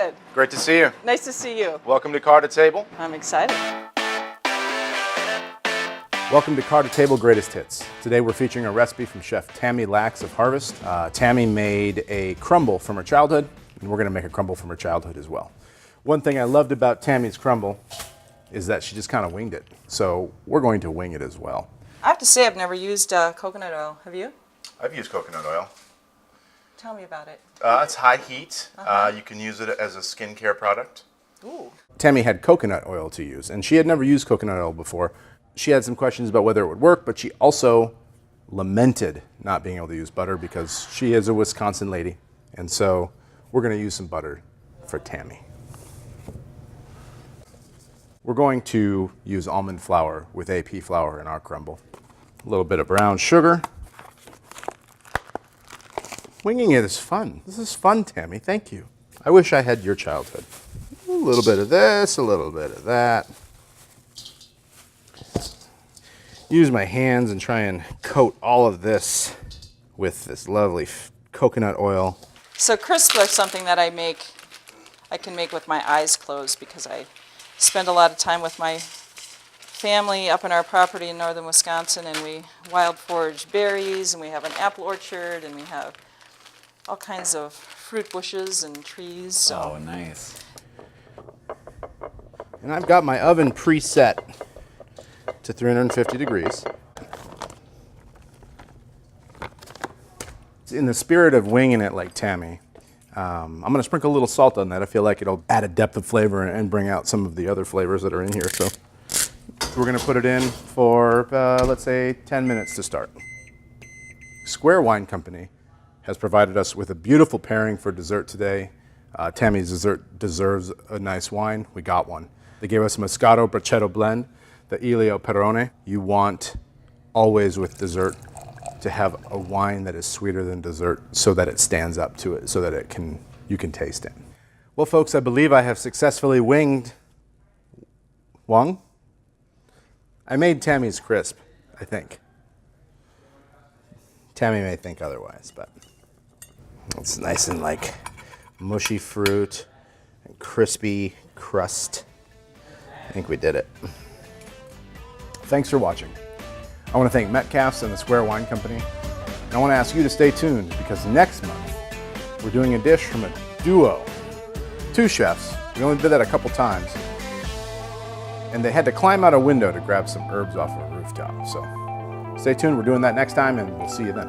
Good. Great to see you. Nice to see you. Welcome to Car to Table. I'm excited. Welcome to Car to Table Greatest Hits. Today we're featuring a recipe from Chef Tammy Lax of Harvest. Tammy made a crumble from her childhood, and we're going to make a crumble from her childhood as well. One thing I loved about Tammy's crumble is that she just kind of winged it. So we're going to wing it as well. I have to say I've never used coconut oil. Have you? I've used coconut oil. Tell me about it. It's high heat. You can use it as a skincare product. Ooh. Tammy had coconut oil to use, and she had never used coconut oil before. She had some questions about whether it would work, but she also lamented not being able to use butter because she is a Wisconsin lady. And so we're going to use some butter for Tammy. We're going to use almond flour with AP flour in our crumble. A little bit of brown sugar. Winging it is fun. This is fun, Tammy. Thank you. I wish I had your childhood. A little bit of this, a little bit of that. Use my hands and try and coat all of this with this lovely coconut oil. So crisps are something that I can make with my eyes closed because I spend a lot of time with my family up in our property in northern Wisconsin, and we wild forage berries, and we have an apple orchard, and we have all kinds of fruit bushes and trees. So. Oh, nice. And I've got my oven preset to 350 degrees. In the spirit of winging it like Tammy, I'm going to sprinkle a little salt on that. I feel like it'll add a depth of flavor and bring out some of the other flavors that are in here. So we're going to put it in for, let's say, 10 minutes to start. Square Wine Company has provided us with a beautiful pairing for dessert today. Tammy's dessert deserves a nice wine. We got one. They gave us a Moscato Braccetto blend, the Elio Perrone. You want always with dessert to have a wine that is sweeter than dessert so that it stands up to it, so that you can taste it. Well, folks, I believe I have successfully wung? I made Tammy's crisp, I think. Tammy may think otherwise, but it's nice and like mushy fruit and crispy crust. I think we did it. Thanks for watching. I want to thank Metcalfe's and the Square Wine Company. And I want to ask you to stay tuned because next month we're doing a dish from a duo. Two chefs. We only did that a couple times. And they had to climb out a window to grab some herbs off a rooftop. So stay tuned. We're doing that next time, and we'll see you then.